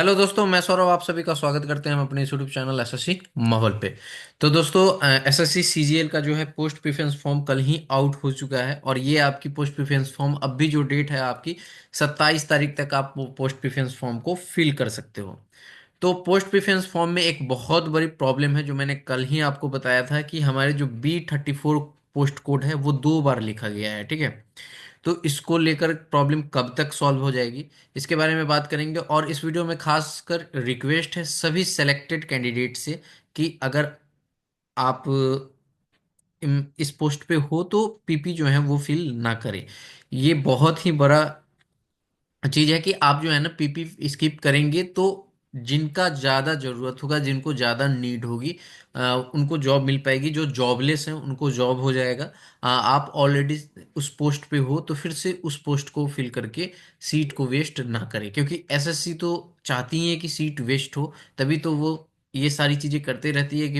Hello दोस्तों, मैं सौरभ आप सभी का स्वागत करते हैं हम अपने यूट्यूब चैनल एसएससी माहौल पे। तो दोस्तों, एसएससी सीजीएल का जो है पोस्ट प्रेफरेंस फॉर्म कल ही आउट हो चुका है और ये आपकी पोस्ट प्रेफरेंस फॉर्म अब भी जो डेट है आपकी 27 तारीख तक आप पोस्ट प्रेफरेंस फॉर्म को फिल कर सकते हो। तो पोस्ट प्रेफरेंस फॉर्म में एक बहुत बड़ी प्रॉब्लम है जो मैंने कल ही आपको बताया था कि हमारे जो B34 पोस्ट कोड है वो 2 बार लिखा गया है, ठीक है। तो इसको लेकर प्रॉब्लम कब तक सॉल्व हो जाएगी, इसके बारे में बात करेंगे। और इस वीडियो में खासकर रिक्वेस्ट है सभी सेलेक्टेड कैंडिडेट से कि अगर आप इस पोस्ट पे हो तो पीपी जो है वो फिल ना करें। ये बहुत ही बड़ा चीज है कि आप जो है ना पीपी स्किप करेंगे तो जिनका ज्यादा जरूरत होगा, जिनको ज्यादा नीड होगी, उनको जॉब मिल पाएगी। जो जॉबलेस हैं उनको जॉब हो जाएगा। आप ऑलरेडी उस पोस्ट पे हो तो फिर से उस पोस्ट को फिल करके सीट को वेस्ट ना करें, क्योंकि एसएससी तो चाहती है कि सीट वेस्ट हो। तभी तो वो ये सारी चीजें करते रहती है कि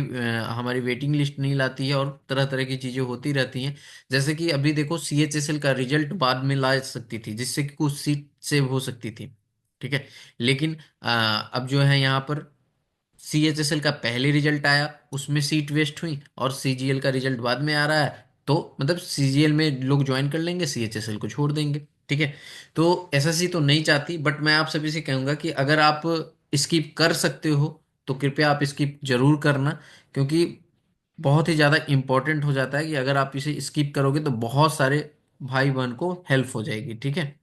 हमारी वेटिंग लिस्ट नहीं लाती है और तरह तरह की चीजें होती रहती हैं। जैसे कि अभी देखो, सीएचएसएल का रिजल्ट बाद में ला सकती थी जिससे कि कुछ सीट सेव हो सकती थी, ठीक है। लेकिन अब जो है यहाँ पर सीएचएसएल का पहले रिजल्ट आया, उसमें सीट वेस्ट हुई, और सीजीएल का रिजल्ट बाद में आ रहा है। तो मतलब सीजीएल में लोग ज्वाइन कर लेंगे, सीएचएसएल को छोड़ देंगे, ठीक है। तो एसएससी तो नहीं चाहती, बट मैं आप सभी से कहूंगा कि अगर आप स्किप कर सकते हो तो कृपया आप स्किप जरूर करना, क्योंकि बहुत ही ज़्यादा इम्पोर्टेंट हो जाता है कि अगर आप इसे स्किप करोगे तो बहुत सारे भाई बहन को हेल्प हो जाएगी, ठीक है।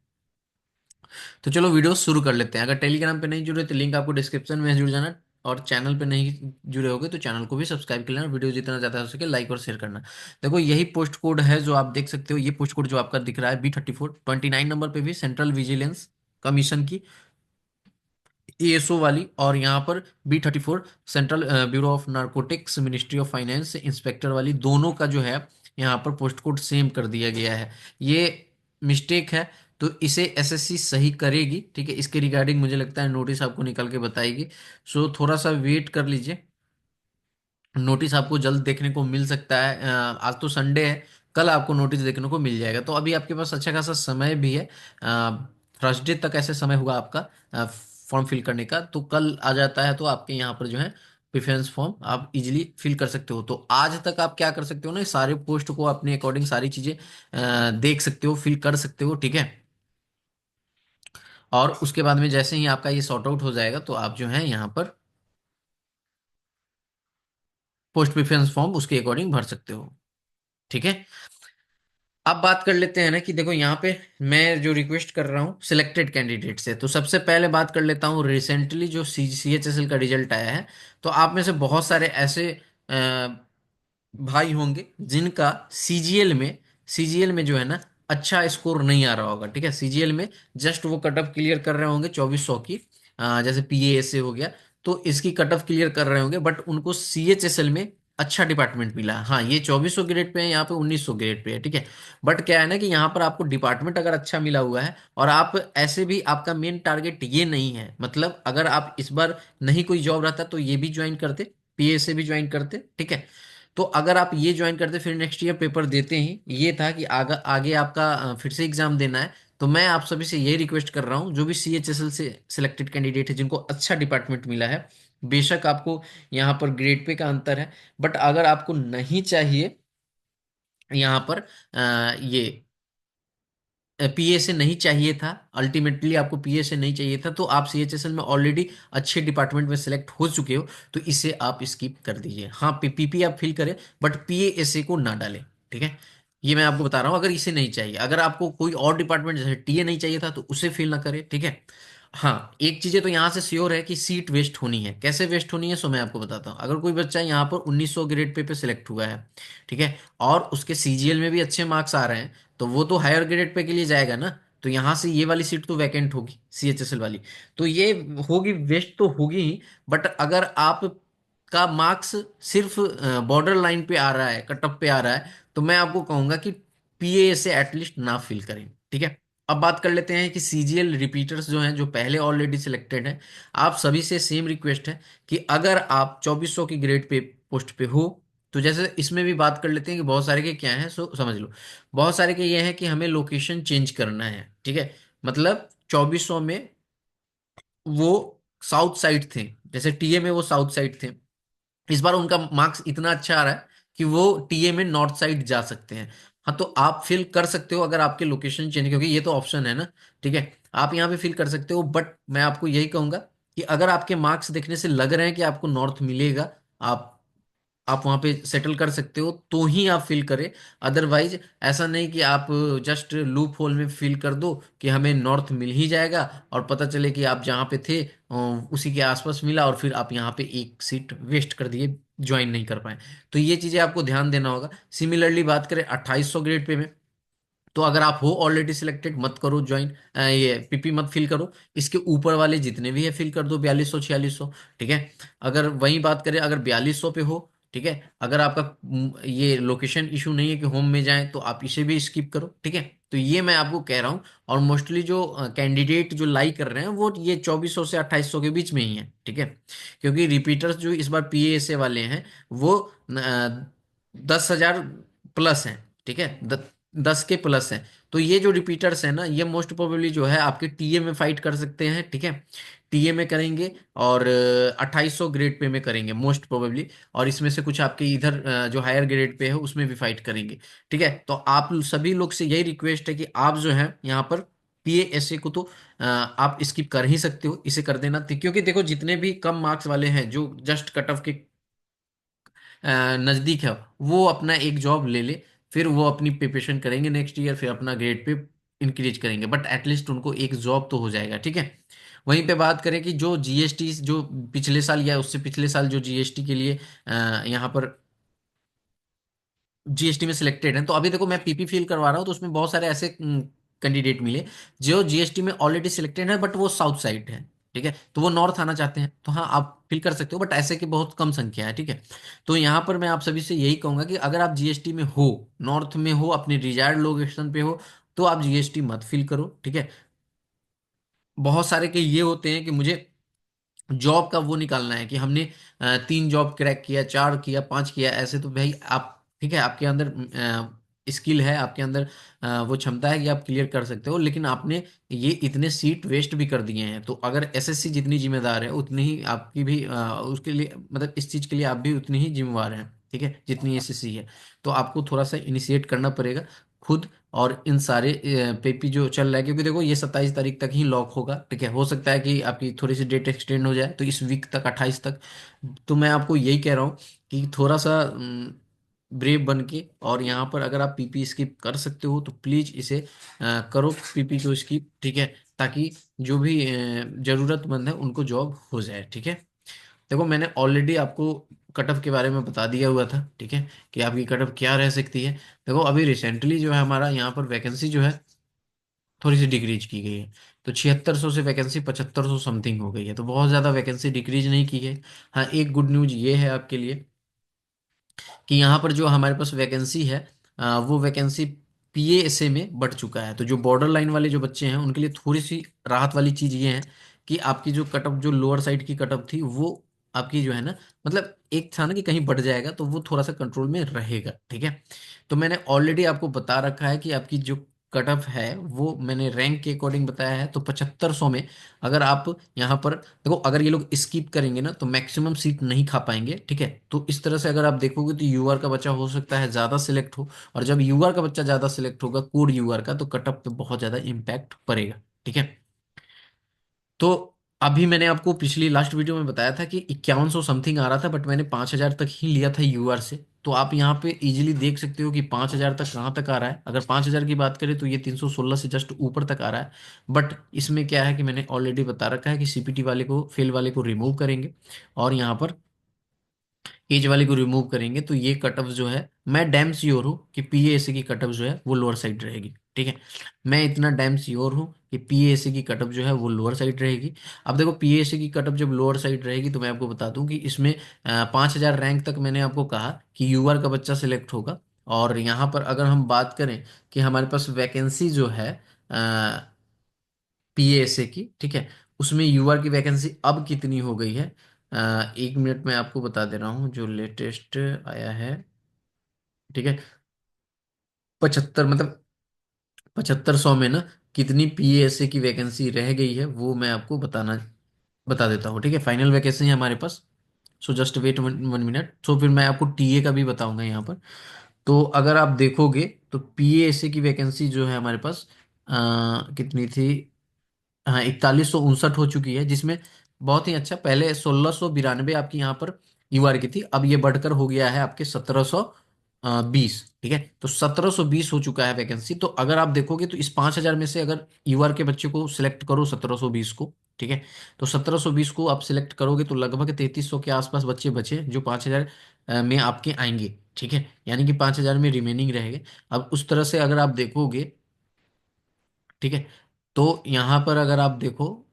तो चलो वीडियो शुरू कर लेते हैं। अगर टेलीग्राम पे नहीं जुड़े तो लिंक आपको डिस्क्रिप्शन में है, जुड़ जाना। और चैनल पे नहीं जुड़े होगे तो चैनल को भी सब्सक्राइब कर लेना। वीडियो जितना ज़्यादा हो सके लाइक और शेयर करना। देखो, यही पोस्ट कोड है जो आप देख सकते हो। ये पोस्ट कोड जो आपका दिख रहा है B34 29 नंबर पे भी सेंट्रल विजिलेंस कमीशन की एएसओ वाली, और यहाँ पर B34 central bureau of narcotics ministry of finance inspector वाली, दोनों का जो है यहाँ पर पोस्ट कोड सेम कर दिया गया है। ये मिस्टेक है, तो इसे एसएससी सही करेगी, ठीक है। इसके रिगार्डिंग मुझे लगता है नोटिस आपको निकल के बताएगी। सो थोड़ा सा वेट कर लीजिए, नोटिस आपको जल्द देखने को मिल सकता है। आज तो संडे है, कल आपको नोटिस देखने को मिल जाएगा। तो अभी आपके पास अच्छा खासा समय भी है। थर्सडे तक ऐसे समय होगा आपका फॉर्म फिल करने का। तो कल आ जाता है तो आपके यहाँ पर जो है प्रेफरेंस फॉर्म आप इजीली फिल कर सकते हो। तो आज तक आप क्या कर सकते हो ना, सारे पोस्ट को अपने अकॉर्डिंग सारी चीजें देख सकते हो, फिल कर सकते हो, ठीक है। और उसके बाद में जैसे ही आपका ये सॉर्ट आउट हो जाएगा तो आप जो है यहाँ पर पोस्ट प्रेफरेंस फॉर्म उसके अकॉर्डिंग भर सकते हो, ठीक है। अब बात कर लेते हैं ना कि देखो यहाँ पे मैं जो रिक्वेस्ट कर रहा हूँ सिलेक्टेड कैंडिडेट से, तो सबसे पहले बात कर लेता हूँ रिसेंटली जो CHSL का रिजल्ट आया है। तो आप में से बहुत सारे ऐसे भाई होंगे जिनका सीजीएल में जो है ना अच्छा स्कोर नहीं आ रहा होगा, ठीक है। सीजीएल में जस्ट वो कट ऑफ क्लियर कर रहे होंगे 2400 की, जैसे पीएएसए हो गया, तो इसकी कट ऑफ क्लियर कर रहे होंगे, बट उनको सीएचएसएल में अच्छा डिपार्टमेंट मिला। हाँ, ये 2400 ग्रेड पे है, यहाँ पे 1900 ग्रेड पे है, ठीक है। बट क्या है ना कि यहाँ पर आपको डिपार्टमेंट अगर अच्छा मिला हुआ है और आप ऐसे भी आपका मेन टारगेट ये नहीं है, मतलब अगर आप इस बार नहीं कोई जॉब रहता तो ये भी ज्वाइन करते, पीएसए भी ज्वाइन करते, ठीक है। तो अगर आप ये ज्वाइन करते फिर नेक्स्ट ईयर पेपर देते ही ये था कि आगे आगे आपका फिर से एग्जाम देना है। तो मैं आप सभी से ये रिक्वेस्ट कर रहा हूँ, जो भी सीएचएसएल से सिलेक्टेड कैंडिडेट है जिनको अच्छा डिपार्टमेंट मिला है, बेशक आपको यहाँ पर ग्रेड पे का अंतर है, बट अगर आपको नहीं चाहिए यहाँ पर ये पीए से नहीं चाहिए था, अल्टीमेटली आपको पीए से नहीं चाहिए था, तो आप सीएचएसएल में ऑलरेडी अच्छे डिपार्टमेंट में सेलेक्ट हो चुके हो, तो इसे आप स्किप कर दीजिए। हाँ, पीपी आप फिल करें बट पीएएसए को ना डालें, ठीक है। ये मैं आपको बता रहा हूँ, अगर इसे नहीं चाहिए, अगर आपको कोई और डिपार्टमेंट जैसे टीए नहीं चाहिए था तो उसे फिल ना करें, ठीक है। हाँ, एक चीजें तो यहाँ से श्योर है कि सीट वेस्ट होनी है। कैसे वेस्ट होनी है सो मैं आपको बताता हूँ। अगर कोई बच्चा यहाँ पर 1900 ग्रेड पे सिलेक्ट हुआ है, ठीक है, और उसके सीजीएल में भी अच्छे मार्क्स आ रहे हैं, तो वो तो हायर ग्रेड पे के लिए जाएगा ना। तो यहाँ से ये वाली सीट तो वैकेंट होगी सीएचएसएल वाली, तो ये होगी, वेस्ट तो होगी ही। बट अगर आप का मार्क्स सिर्फ बॉर्डर लाइन पे आ रहा है, कट ऑफ पे आ रहा है, तो मैं आपको कहूंगा कि पीए से एटलीस्ट ना फील करें, ठीक है। अब बात कर लेते हैं कि सीजीएल रिपीटर्स जो हैं, जो पहले ऑलरेडी सिलेक्टेड हैं, आप सभी से सेम रिक्वेस्ट है कि अगर आप 2400 की ग्रेड पे पोस्ट पे हो, तो जैसे इसमें भी बात कर लेते हैं कि बहुत सारे के क्या है सो समझ लो। बहुत सारे के ये है कि हमें लोकेशन चेंज करना है, ठीक है। मतलब 2400 में वो साउथ साइड थे, जैसे टीए में वो साउथ साइड थे, इस बार उनका मार्क्स इतना अच्छा आ रहा है कि वो टीए में नॉर्थ साइड जा सकते हैं। हाँ, तो आप फिल कर सकते हो अगर आपके लोकेशन चेंज, क्योंकि ये तो ऑप्शन है ना। ठीक है, आप यहाँ पे फिल कर सकते हो, बट मैं आपको यही कहूंगा कि अगर आपके मार्क्स देखने से लग रहे हैं कि आपको नॉर्थ मिलेगा, आप आप वहां पे सेटल कर सकते हो, तो ही आप फिल करें। अदरवाइज ऐसा नहीं कि आप जस्ट लूप होल में फिल कर दो कि हमें नॉर्थ मिल ही जाएगा, और पता चले कि आप जहाँ पे थे उसी के आसपास मिला, और फिर आप यहाँ पे एक सीट वेस्ट कर दिए, ज्वाइन नहीं कर पाए। तो ये चीजें आपको ध्यान देना होगा। सिमिलरली बात करें 2800 ग्रेड पे में, तो अगर आप हो ऑलरेडी सिलेक्टेड, मत करो ज्वाइन, ये पीपी मत फिल करो। इसके ऊपर वाले जितने भी है फिल कर दो, 4200 4600। ठीक है, अगर वही बात करें, अगर 4200 पे हो, ठीक है, अगर आपका ये लोकेशन इशू नहीं है कि होम में जाएं, तो आप इसे भी स्किप करो। ठीक है, तो ये मैं आपको कह रहा हूँ। और मोस्टली जो कैंडिडेट जो लाई कर रहे हैं वो ये 2400 से 2800 के बीच में ही है। ठीक है, क्योंकि रिपीटर्स जो इस बार पीएएसए वाले हैं वो 10,000 प्लस हैं। ठीक है, 10 के प्लस हैं। तो ये जो रिपीटर्स हैं ना, ये मोस्ट प्रोबेबली जो है आपके टीए में फाइट कर सकते हैं। ठीक है, टीए में करेंगे, और 2800 ग्रेड पे में करेंगे मोस्ट प्रोबेबली। और इसमें से कुछ आपके इधर जो हायर ग्रेड पे है उसमें भी फाइट करेंगे। ठीक है, तो आप सभी लोग से यही रिक्वेस्ट है कि आप जो है यहाँ पर पीएएसए को तो आप स्किप कर ही सकते हो, इसे कर देना। क्योंकि देखो, जितने भी कम मार्क्स वाले हैं जो जस्ट कट ऑफ के नजदीक है, वो अपना एक जॉब ले ले, फिर वो अपनी प्रिपरेशन करेंगे नेक्स्ट ईयर, फिर अपना ग्रेड पे इंक्रीज करेंगे, बट एटलीस्ट उनको एक जॉब तो हो जाएगा। ठीक है, वहीं पे बात करें कि जो जीएसटी जो पिछले साल या उससे पिछले साल जो जीएसटी के लिए यहाँ पर जीएसटी में सिलेक्टेड हैं, तो अभी देखो मैं पीपी फिल करवा रहा हूँ, तो उसमें बहुत सारे ऐसे कैंडिडेट मिले जो जीएसटी में ऑलरेडी सिलेक्टेड है, बट वो साउथ साइड है। ठीक है, तो वो नॉर्थ आना चाहते हैं, तो हाँ आप फिल कर सकते हो, बट ऐसे की बहुत कम संख्या है। ठीक है, तो यहाँ पर मैं आप सभी से यही कहूंगा कि अगर आप जीएसटी में हो, नॉर्थ में हो, अपने डिजायर्ड लोकेशन पे हो, तो आप जीएसटी मत फिल करो। ठीक है, बहुत सारे के ये होते हैं कि मुझे जॉब का वो निकालना है कि हमने 3 जॉब क्रैक किया, 4 किया, 5 किया, ऐसे तो भाई आप, ठीक है, आपके अंदर स्किल है, आपके अंदर वो क्षमता है कि आप क्लियर कर सकते हो, लेकिन आपने ये इतने सीट वेस्ट भी कर दिए हैं। तो अगर एसएससी जितनी जिम्मेदार है, उतनी ही आपकी भी उसके लिए, मतलब इस चीज़ के लिए आप भी उतनी ही जिम्मेवार हैं। ठीक है, जितनी एसएससी है, तो आपको थोड़ा सा इनिशिएट करना पड़ेगा खुद। और इन सारे पेपी जो चल रहा है, क्योंकि देखो ये 27 तारीख तक ही लॉक होगा। ठीक है, हो सकता है कि आपकी थोड़ी सी डेट एक्सटेंड हो जाए, तो इस वीक तक 28 तक। तो मैं आपको यही कह रहा हूँ कि थोड़ा सा ब्रेव बन के, और यहाँ पर अगर आप पीपी स्किप कर सकते हो तो प्लीज इसे करो, पीपी को स्किप। ठीक है, ताकि जो भी जरूरतमंद है उनको जॉब हो जाए। ठीक है, देखो मैंने ऑलरेडी आपको कट ऑफ के बारे में बता दिया हुआ था। ठीक है, कि आपकी कट ऑफ क्या रह सकती है। देखो अभी रिसेंटली जो है हमारा यहाँ पर वैकेंसी जो है थोड़ी सी डिक्रीज की गई है, तो 7600 से वैकेंसी 7500 समथिंग हो गई है, तो बहुत ज़्यादा वैकेंसी डिक्रीज नहीं की है। हाँ, एक गुड न्यूज ये है आपके लिए कि यहाँ पर जो हमारे पास वैकेंसी है, वो वैकेंसी पीएएसए में बढ़ चुका है। तो जो बॉर्डर लाइन वाले जो बच्चे हैं उनके लिए थोड़ी सी राहत वाली चीज़ ये है कि आपकी जो कट ऑफ, जो लोअर साइड की कट ऑफ थी, वो आपकी जो है ना, मतलब एक था ना कि कहीं बढ़ जाएगा, तो वो थोड़ा सा कंट्रोल में रहेगा। ठीक है, तो मैंने ऑलरेडी आपको बता रखा है कि आपकी जो कट ऑफ है वो मैंने रैंक के अकॉर्डिंग बताया है। तो 7500 में अगर आप यहाँ पर देखो, अगर ये लोग स्किप करेंगे ना तो मैक्सिमम सीट नहीं खा पाएंगे। ठीक है, तो इस तरह से अगर आप देखोगे तो यूआर का बच्चा हो सकता है ज्यादा सिलेक्ट हो, और जब यूआर का बच्चा ज्यादा सिलेक्ट होगा, कोड यूआर का, तो कटअप पे बहुत ज्यादा इम्पैक्ट पड़ेगा। ठीक है, तो अभी मैंने आपको पिछली लास्ट वीडियो में बताया था कि 5100 समथिंग आ रहा था, बट मैंने 5000 तक ही लिया था यूआर से। तो आप यहाँ पे इजीली देख सकते हो कि 5000 तक कहाँ तक आ रहा है। अगर 5000 की बात करें तो ये 316 से जस्ट ऊपर तक आ रहा है। बट इसमें क्या है कि मैंने ऑलरेडी बता रखा है कि सीपीटी वाले को, फेल वाले को रिमूव करेंगे, और यहाँ पर एज वाले को रिमूव करेंगे, तो ये कट ऑफ जो है, मैं डैम श्योर हूँ कि पीएएससी की कट ऑफ जो है वो लोअर साइड रहेगी। ठीक है, मैं इतना डैम श्योर हूँ कि पीएएससी की कट ऑफ जो है वो लोअर साइड रहेगी। अब देखो पीएएससी की कट ऑफ जब लोअर साइड रहेगी, तो मैं आपको बता दूं कि इसमें 5000 रैंक तक मैंने आपको कहा कि यूआर का बच्चा सिलेक्ट होगा। और यहाँ पर अगर हम बात करें कि हमारे पास वैकेंसी जो है पीएएसए की, ठीक है, उसमें यूआर की वैकेंसी अब कितनी हो गई है, 1 मिनट में आपको बता दे रहा हूँ जो लेटेस्ट आया है। ठीक है, 75, मतलब 7500 में ना कितनी पीएएसए की वैकेंसी रह गई है वो मैं आपको बताना बता देता हूँ, ठीक है। फाइनल वैकेंसी है हमारे पास। So just wait 1 minute. So फिर मैं आपको टीए का भी बताऊंगा यहाँ पर। तो अगर आप देखोगे तो पीएएसए की वैकेंसी जो है हमारे पास कितनी थी। हाँ, 4159 हो चुकी है, जिसमें बहुत ही अच्छा, पहले 1692 आपकी यहाँ पर यूआर की थी, अब ये बढ़कर हो गया है आपके 1720। ठीक है, तो 1720 हो चुका है वैकेंसी। तो अगर आप देखोगे तो इस 5000 में से अगर यूआर के बच्चे को सिलेक्ट करो 1720 को, ठीक है, तो 1720 को आप सिलेक्ट करोगे तो लगभग 3300 के आसपास बच्चे बचे जो 5000 में आपके आएंगे। ठीक है, यानी कि 5000 में रिमेनिंग रहेंगे। अब उस तरह से अगर आप देखोगे, ठीक है, तो यहाँ पर अगर आप देखो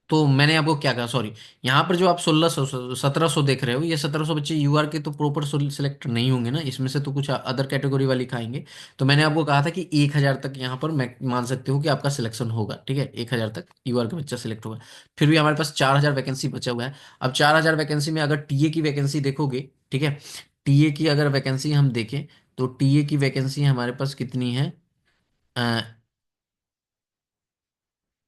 तो मैंने आपको क्या कहा, सॉरी, यहाँ पर जो आप 1600 1700 देख रहे हो, ये 1700 बच्चे यूआर के तो प्रॉपर सिलेक्ट नहीं होंगे ना, इसमें से तो कुछ अदर कैटेगरी वाली खाएंगे। तो मैंने आपको कहा था कि 1000 तक यहाँ पर मैं मान सकते हो कि आपका सिलेक्शन होगा। ठीक है, 1000 तक यूआर का बच्चा सिलेक्ट होगा। फिर भी हमारे पास 4000 वैकेंसी बचा हुआ है। अब 4000 वैकेंसी में अगर टीए की वैकेंसी देखोगे, ठीक है, टीए की अगर वैकेंसी हम देखें तो टीए की वैकेंसी हमारे पास कितनी है।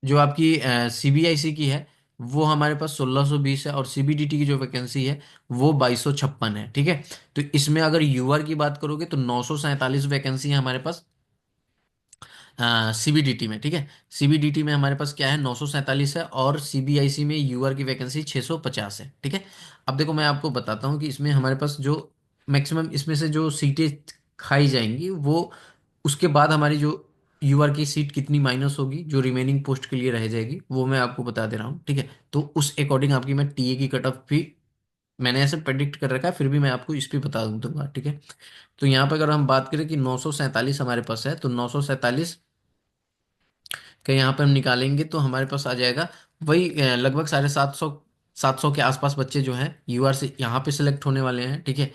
जो आपकी सीबीआईसी की है वो हमारे पास 1620 है, और सीबीडीटी की जो वैकेंसी है वो 2256 है। ठीक है, तो इसमें अगर यूआर की बात करोगे तो 947 वैकेंसी है हमारे पास सीबीडीटी में। ठीक है, सीबीडीटी में हमारे पास क्या है, 947 है, और सीबीआईसी में यूआर की वैकेंसी 650 है। ठीक है, अब देखो मैं आपको बताता हूँ कि इसमें हमारे पास जो मैक्सिमम इसमें से जो सीटें खाई जाएंगी वो, उसके बाद हमारी जो यूआर की सीट कितनी माइनस होगी जो रिमेनिंग पोस्ट के लिए रह जाएगी, वो मैं आपको बता दे रहा हूँ। ठीक है, तो उस अकॉर्डिंग आपकी मैं टीए की कट ऑफ भी मैंने ऐसे प्रेडिक्ट कर रखा है, फिर भी मैं आपको इस पे बता दूंगा। ठीक है, तो यहाँ पर अगर हम बात करें कि 947 हमारे पास है, तो 947 का यहाँ पे हम निकालेंगे तो हमारे पास आ जाएगा वही लगभग 750 के आसपास बच्चे जो हैं यूआर से यहाँ पे सिलेक्ट होने वाले हैं। ठीक है,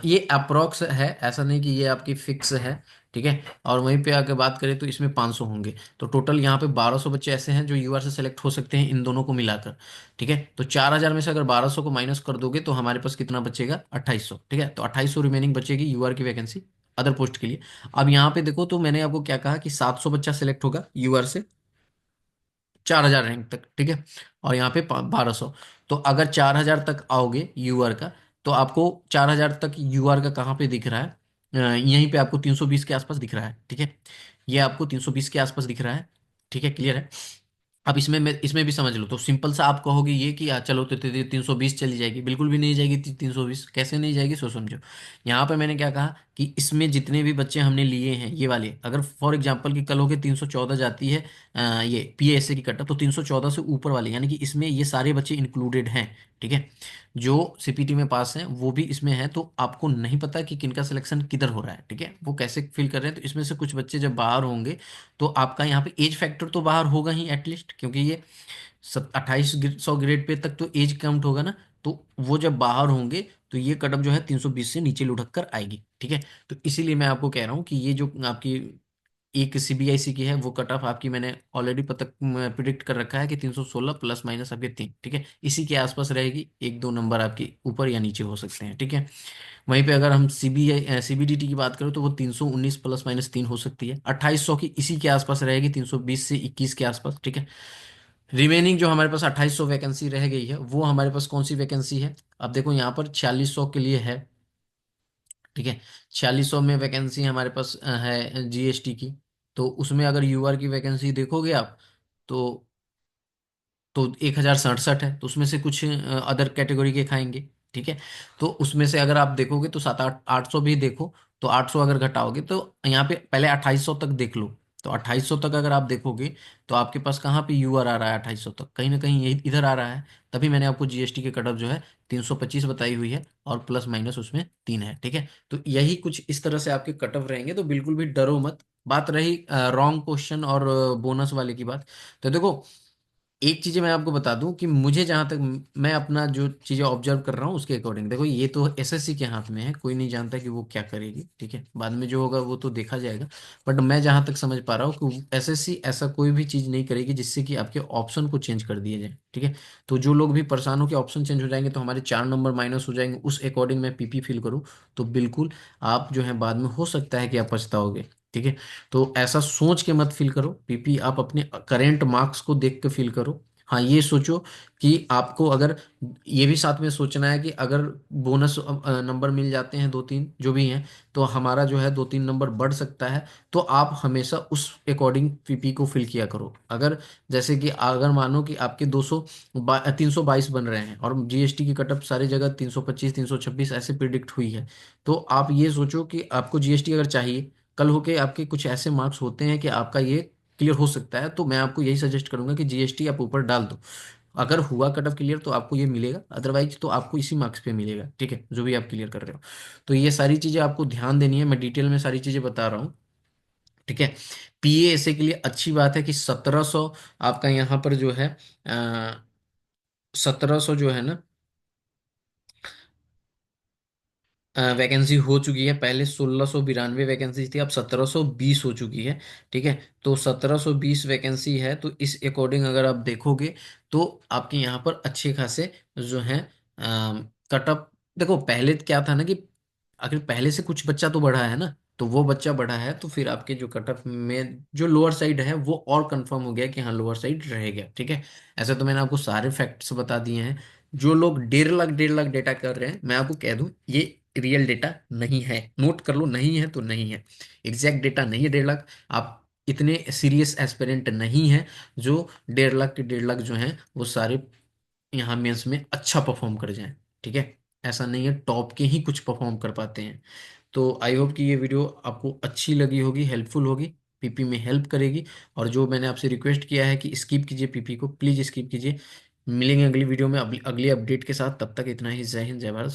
ये अप्रोक्स है, ऐसा नहीं कि ये आपकी फिक्स है। ठीक है, और वहीं पे आके बात करें तो इसमें 500 होंगे, तो टोटल यहाँ पे 1200 बच्चे ऐसे हैं जो यूआर से सेलेक्ट हो सकते हैं इन दोनों को मिलाकर। ठीक है, तो 4000 में से अगर 1200 को माइनस कर दोगे तो हमारे पास कितना बचेगा, 2800। ठीक है, तो 2800 रिमेनिंग बचेगी यूआर की वैकेंसी अदर पोस्ट के लिए। अब यहाँ पे देखो तो मैंने आपको क्या कहा कि 700 बच्चा सिलेक्ट होगा यूआर से 4000 रैंक तक। ठीक है, और यहाँ पे 1200। तो अगर 4000 तक आओगे यूआर का, तो आपको 4000 तक यूआर का कहाँ पे दिख रहा है, यहीं पे आपको 320 के आसपास दिख रहा है। ठीक है, ये आपको 320 के आसपास दिख रहा है। ठीक है, क्लियर है। अब इसमें मैं इसमें भी समझ लो तो सिंपल सा आप कहोगे ये कि चलो तो 320 चली जाएगी, बिल्कुल भी नहीं जाएगी। 320 कैसे नहीं जाएगी, सो समझो। यहाँ पे मैंने क्या कहा कि इसमें जितने भी बच्चे हमने लिए हैं ये वाले, अगर फॉर एग्जांपल कि कल हो के 314 जाती है ये पीएसए की कटअप, तो 314 से ऊपर वाले यानी कि इसमें ये सारे बच्चे इंक्लूडेड हैं। ठीक है, जो सीपीटी में पास हैं वो भी इसमें हैं, तो आपको नहीं पता कि किनका सिलेक्शन किधर हो रहा है। ठीक है, वो कैसे फील कर रहे हैं, तो इसमें से कुछ बच्चे जब बाहर होंगे तो आपका यहाँ पे एज फैक्टर तो बाहर होगा ही एटलीस्ट, क्योंकि ये 2800 ग्रेड पे तक तो एज काउंट होगा ना। तो वो जब बाहर होंगे तो ये कटअप जो है 320 से नीचे लुढ़क कर आएगी। ठीक है, तो इसीलिए मैं आपको कह रहा हूँ कि ये जो आपकी एक सीबीआईसी की है वो कट ऑफ आपकी मैंने ऑलरेडी पता प्रिडिक्ट कर रखा है कि 316 प्लस माइनस आपके 3। ठीक है, इसी के आसपास रहेगी, एक दो नंबर आपकी ऊपर या नीचे हो सकते हैं। ठीक है, वहीं पे अगर हम सीबीडीटी की बात करें तो वो 319 प्लस माइनस 3 हो सकती है। 2800 की इसी के आसपास रहेगी, 320 से 21 के आसपास। ठीक है, रिमेनिंग जो हमारे पास 2800 वैकेंसी रह गई है वो हमारे पास कौन सी वैकेंसी है, अब देखो यहाँ पर 4600 के लिए है। ठीक है, 4600 में वैकेंसी हमारे पास है जीएसटी की। तो उसमें अगर यूआर की वैकेंसी देखोगे आप तो 1067 है, तो उसमें से कुछ अदर कैटेगरी के खाएंगे। ठीक है, तो उसमें से अगर आप देखोगे तो 700 800 भी देखो, तो 800 अगर घटाओगे तो यहाँ पे पहले 2800 तक देख लो। तो 2800 तक अगर आप देखोगे तो आपके पास कहाँ पे यूआर आ रहा है, 2800 तक कहीं ना कहीं यही इधर आ रहा है। तभी मैंने आपको जीएसटी के कट ऑफ जो है 325 बताई हुई है, और प्लस माइनस उसमें 3 है। ठीक है, तो यही कुछ इस तरह से आपके कट ऑफ रहेंगे, तो बिल्कुल भी डरो मत। बात रही रॉन्ग क्वेश्चन और बोनस वाले की बात, तो देखो एक चीज मैं आपको बता दूं कि मुझे जहां तक मैं अपना जो चीजें ऑब्जर्व कर रहा हूँ उसके अकॉर्डिंग देखो, ये तो एसएससी के हाथ में है, कोई नहीं जानता कि वो क्या करेगी। ठीक है, बाद में जो होगा वो तो देखा जाएगा। बट मैं जहां तक समझ पा रहा हूँ कि एसएससी ऐसा कोई भी चीज नहीं करेगी जिससे कि आपके ऑप्शन को चेंज कर दिया जाए। ठीक है, तो जो लोग भी परेशान हो कि ऑप्शन चेंज हो जाएंगे तो हमारे 4 नंबर माइनस हो जाएंगे, उस अकॉर्डिंग मैं पीपी फील करूँ, तो बिल्कुल आप जो है बाद में हो सकता है कि आप पछताओगे। ठीक है, तो ऐसा सोच के मत फील करो पीपी, आप अपने करेंट मार्क्स को देख के फील करो। हाँ, ये सोचो कि आपको अगर ये भी साथ में सोचना है कि अगर बोनस नंबर मिल जाते हैं दो तीन जो भी हैं, तो हमारा जो है दो तीन नंबर बढ़ सकता है। तो आप हमेशा उस अकॉर्डिंग पीपी को फिल किया करो। अगर जैसे कि अगर मानो कि आपके 322 बन रहे हैं और जीएसटी की कटअप सारी जगह 325 326 ऐसे प्रिडिक्ट हुई है, तो आप ये सोचो कि आपको जीएसटी अगर चाहिए, कल होके आपके कुछ ऐसे मार्क्स होते हैं कि आपका ये क्लियर हो सकता है, तो मैं आपको यही सजेस्ट करूंगा कि जीएसटी आप ऊपर डाल दो। अगर हुआ कट ऑफ क्लियर तो आपको ये मिलेगा, अदरवाइज तो आपको इसी मार्क्स पे मिलेगा, ठीक है, जो भी आप क्लियर कर रहे हो। तो ये सारी चीजें आपको ध्यान देनी है, मैं डिटेल में सारी चीजें बता रहा हूँ, ठीक है। पीए ऐसे के लिए अच्छी बात है कि 1700 आपका यहाँ पर जो है, 1700 जो है ना वैकेंसी हो चुकी है। पहले 1692 वैकेंसी थी, अब 1720 हो चुकी है, ठीक है। तो 1720 वैकेंसी है, तो इस अकॉर्डिंग अगर आप देखोगे तो आपके यहाँ पर अच्छे खासे जो है कटअप। देखो पहले क्या था ना कि आखिर पहले से कुछ बच्चा तो बढ़ा है ना, तो वो बच्चा बढ़ा है तो फिर आपके जो कटअप में जो लोअर साइड है वो और कंफर्म हो गया कि हाँ लोअर साइड रहेगा, ठीक है। ऐसे तो मैंने आपको सारे फैक्ट्स बता दिए हैं। जो लोग 1.5 लाख डेटा कर रहे हैं, मैं आपको कह दूं ये रियल डेटा नहीं है, नोट कर लो, नहीं है तो नहीं है, एग्जैक्ट डेटा नहीं है 1.5 लाख। आप इतने सीरियस एस्पिरेंट नहीं है जो 1.5 लाख के 1.5 लाख जो हैं वो सारे यहाँ मेंस में अच्छा परफॉर्म कर जाएं, ठीक है। ऐसा नहीं है, टॉप के ही कुछ परफॉर्म कर पाते हैं। तो आई होप कि ये वीडियो आपको अच्छी लगी होगी, हेल्पफुल होगी, पीपी में हेल्प करेगी। और जो मैंने आपसे रिक्वेस्ट किया है कि स्किप कीजिए पीपी को, प्लीज़ स्किप कीजिए। मिलेंगे अगली वीडियो में अगली अपडेट के साथ, तब तक इतना ही। जय हिंद, जय भारत।